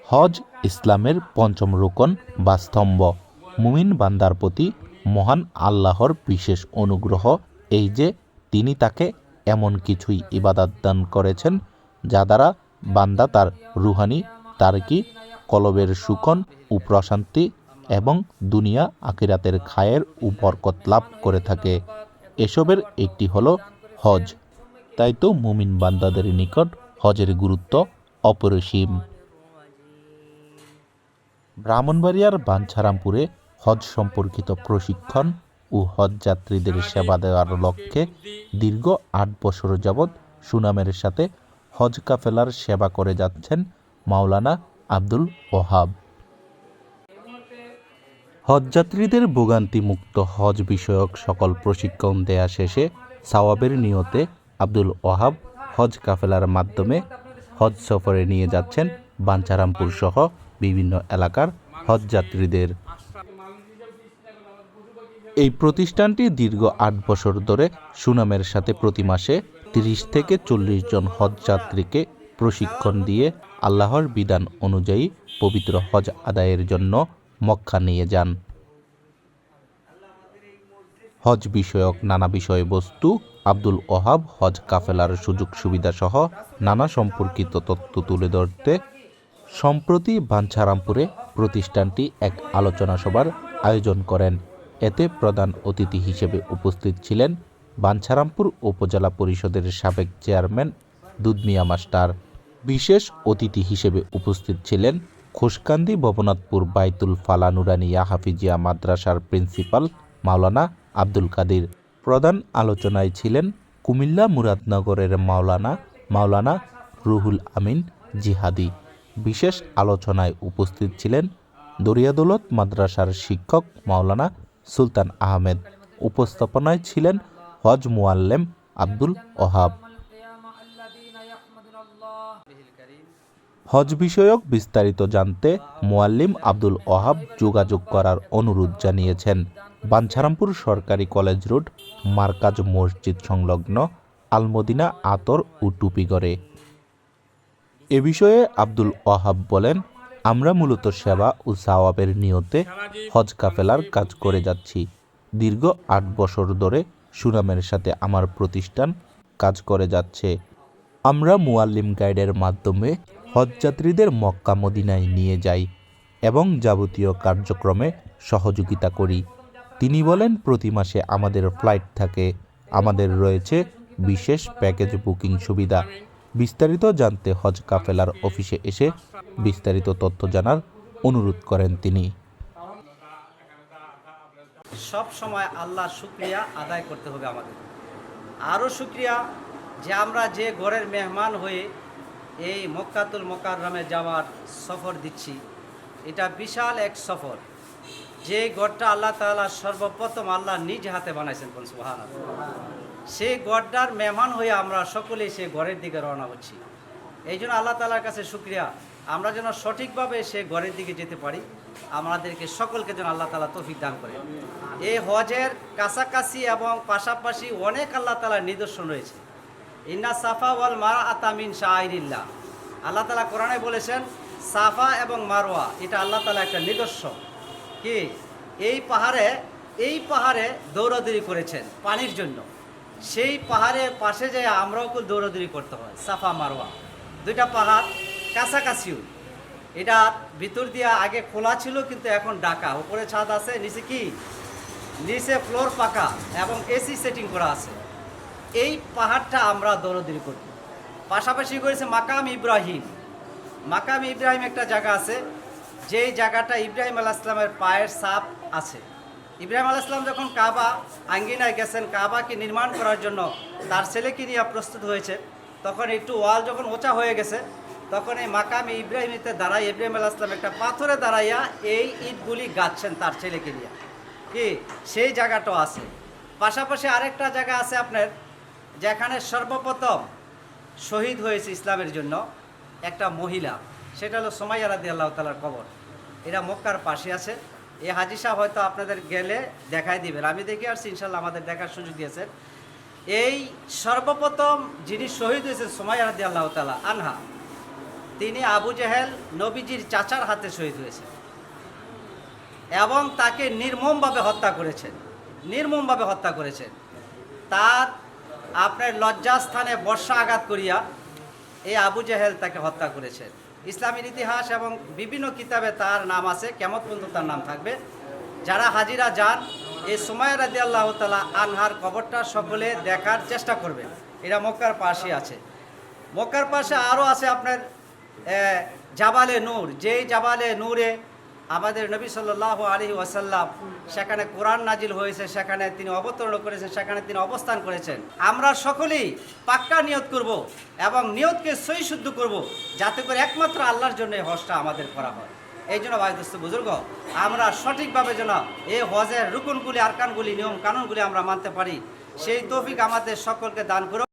হজ ইসলামের পঞ্চম রুকন বা স্তম্ভ। মুমিন বান্দার প্রতি মহান আল্লাহর বিশেষ অনুগ্রহ এই যে তিনি তাকে এমন কিছুই ইবাদত দান করেছেন যা দ্বারা বান্দা তার রুহানি তারকি কলবের সুখন ও প্রশান্তি এবং দুনিয়া আখিরাতের খায়ের ও বরকত লাভ করে থাকে। এসবের একটি হলো হজ। তাই তো মুমিন বান্দাদের নিকট হজের গুরুত্ব অপরিসীম। ব্রাহ্মণবাড়িয়ার বাঞ্ছারামপুরে হজ সম্পর্কিত প্রশিক্ষণ ও হজ যাত্রীদের সেবা দেওয়ার লক্ষ্যে দীর্ঘ ৮ বছর যাবৎ সুনামের সাথে হজ কাফেলার সেবা করে যাচ্ছেন মাওলানা আব্দুল ওহাব। হজযাত্রীদের ভোগান্তিমুক্ত হজ বিষয়ক সকল প্রশিক্ষণ দেয়া শেষে সওয়াবের নিয়তে আব্দুল ওহাব হজ কাফেলার মাধ্যমে হজ সফরে নিয়ে যাচ্ছেন বাঞ্ছারামপুর সহ বিভিন্ন এলাকার হজযাত্রীদের। এই প্রতিষ্ঠানটি দীর্ঘ ৮ বছর ধরে সুনামের সাথে প্রতি মাসে ৩০ থেকে ৪০ জন হজযাত্রীকে প্রশিক্ষণ দিয়ে আল্লাহর বিধান অনুযায়ী পবিত্র হজ আদায়ের জন্য মক্কা নিয়ে যান। হজ বিষয়ক নানা বিষয়বস্তু, আব্দুল ওহাব হজ কাফেলার সুযোগ সুবিধা সহ নানা সম্পর্কিত তথ্য তুলে ধরতে সম্প্রতি বাঞ্ছারামপুরে প্রতিষ্ঠানটি এক আলোচনা সভার আয়োজন করেন। এতে প্রধান অতিথি হিসেবে উপস্থিত ছিলেন বাঞ্ছারামপুর উপজেলা পরিষদের সাবেক চেয়ারম্যান দুধমিয়া মাস্টার। বিশেষ অতিথি হিসেবে উপস্থিত ছিলেন খোসকান্দি ভবনাথপুর বাইতুল ফালা নুরানিয়া হাফিজিয়া মাদ্রাসার প্রিন্সিপাল মাওলানা আব্দুল কাদির। প্রধান আলোচনায় ছিলেন কুমিল্লা মুরাদনগরের মাওলানা রুহুল আমিন জিহাদি। বিশেষ আলোচনায় উপস্থিত ছিলেন দরিয়াদৌলত মাদ্রাসার শিক্ষক মাওলানা সুলতান আহমেদ। উপস্থাপনায় ছিলেন হজ মুআল্লেম আব্দুল ওহাব। হজ বিষয়ক বিস্তারিত জানতে মুআল্লিম আব্দুল ওহাব যোগাযোগ করার অনুরোধ জানিয়েছেন বাঞ্ছারামপুর সরকারি কলেজ রোড মার্কাজ মসজিদ সংলগ্ন আলমদিনা আতর ও টুপিগড়ে। এ বিষয়ে আব্দুল ওহাব বলেন, আমরা মূলত সেবা ও সওয়াবের নিয়তে হজ কাফেলার কাজ করে যাচ্ছি। দীর্ঘ ৮ বছর ধরে সুনামের সাথে আমার প্রতিষ্ঠান কাজ করে যাচ্ছে। আমরা মুআল্লিম গাইডের মাধ্যমে হজযাত্রীদের মক্কা মদিনায় নিয়ে যাই এবং যাবতীয় কার্যক্রমে সহযোগিতা করি। তিনি বলেন, প্রতি মাসে আমাদের ফ্লাইট থাকে। আমাদের রয়েছে বিশেষ প্যাকেজ বুকিং সুবিধা। বিস্তারিত জানতে হজ কাফেলার অফিসে এসে বিস্তারিত তথ্য জানার অনুরোধ করেন তিনি। সব সময় আল্লাহর শুকরিয়া আদায় করতে হবে আমাদের। আরও শুকরিয়া যে আমরা যে ঘরের মেহমান হয়ে এই মক্কাতুল মোকাররমে যাওয়ার সফর দিচ্ছি, এটা বিশাল এক সফর। যে ঘরটা আল্লাহ তাআলা সর্বপ্রথম আল্লাহ নিজ হাতে বানাইছেন, সুবহানাল্লাহ। সেই ঘরটার মেহমান হয়ে আমরা সকলেই সেই ঘরের দিকে রওনা হচ্ছি। এই জন্য আল্লাহ তাআলার কাছে শুকরিয়া, আমরা যেন সঠিকভাবে সেই ঘরের দিকে যেতে পারি। আমাদেরকে সকলকে যেন আল্লাহ তাআলা তৌফিক দান করেন। এই হজের কাছাকাছি এবং পাশাপাশি অনেক আল্লাহ তাআলার নিদর্শন রয়েছে। ইন্না সাফা ওয়াল মারওয়াতা মিন শাআইরিল্লাহ। আল্লাহ তাআলা কোরআনে বলেছেন সাফা এবং মারওয়া এটা আল্লাহ তাআলা একটা নিদর্শন। কি এই পাহাড়ে দৌড়াদৌড়ি করেছেন পানির জন্য। সেই পাহাড়ের পাশে যেয়ে আমরাও দৌড়াদৌড়ি করতে হয়। সাফা মারওয়া দুইটা পাহাড় কাছাকাছিও। এটা ভিতর দিয়া আগে খোলা ছিল, কিন্তু এখন ঢাকা। উপরে ছাদ আছে, নিচে ফ্লোর পাকা এবং এসি সেটিং করা আছে। এই পাহাড়টা আমরা দৌড়াদৌড়ি করব। পাশাপাশি করেছে মাকাম ইব্রাহিম একটা জায়গা আছে, যেই জায়গাটা ইব্রাহিম আলাইহিস সালামের পায়ের ছাপ আছে। ইব্রাহিম আলাইহিস সালাম যখন কাবা আঙ্গিনায় গেছেন কাবাকে নির্মাণ করার জন্য, তার ছেলেকে নিয়ে প্রস্তুত হয়েছে, তখন একটু ওয়াল যখন ওচা হয়ে গেছে, তখন এই মাকামে ইব্রাহিমিতে দাঁড়াই ইব্রাহিম আলাইহিস সালাম একটা পাথরে দাঁড়াইয়া এই ইটগুলি গাঁথছেন তার ছেলেকে নিয়ে। কি সেই জায়গাটাও আছে। পাশাপাশি আরেকটা জায়গা আছে আপনার, যেখানে সর্বপ্রথম শহীদ হয়েছে ইসলামের জন্য একটা মহিলা, সেটা হলো সুমাইয়া রাদিয়াল্লাহু তাআলার কবর। এটা মক্কার পাশে আছে। এই হাজী সাহেব হয়তো আপনাদের গেলে দেখাই দিবেন, আমি দেখে আসছি, ইনশাল্লাহ আমাদের দেখার সুযোগ দিয়েছেন। এই সর্বপ্রথম যিনি শহীদ হয়েছেন সুমাইয়া রাদিয়াল্লাহু তাআলা আনহা, তিনি আবু জেহেল নবীজির চাচার হাতে শহীদ হয়েছেন এবং তাকে নির্মমভাবে হত্যা করেছেন, নির্মমভাবে হত্যা করেছেন। তার আপনার লজ্জাস্থানে বর্ষা আঘাত করিয়া এই আবু জেহেল তাকে হত্যা করেছেন। ইসলামের ইতিহাস এবং বিভিন্ন কিতাবে তার নাম আছে, কিয়ামত পর্যন্ত তার নাম থাকবে। যারা হাজিরা যান এই সুমাইয়া রাদিয়াল্লাহু তাআলা আনহার কবরটা সকলে দেখার চেষ্টা করবেন। এটা মক্কার পাশে আছে। মক্কার পাশে আরও আছে আপনার জাবালে নূর, যেই জাবালে নূরে আমাদের নবী সাল্লাল্লাহু আলাইহি ওয়াসাল্লাম সেখানে কোরআন নাজিল হয়েছে, সেখানে তিনি অবতরণ করেছেন, সেখানে তিনি অবস্থান করেছেন। আমরা সকলেই পাক্কা নিয়ত করব এবং নিয়তকে সহি শুদ্ধ করব, যাতে করে একমাত্র আল্লাহর জন্য এই হজটা আমাদের করা হয়। এই জন্য ভাই দোস্ত বুজুর্গ, আমরা সঠিকভাবে যেন এই হজের রুকনগুলি, আরকানগুলি, নিয়ম কানুনগুলি আমরা মানতে পারি, সেই তৌফিক আমাদের সকলকে দান করুন।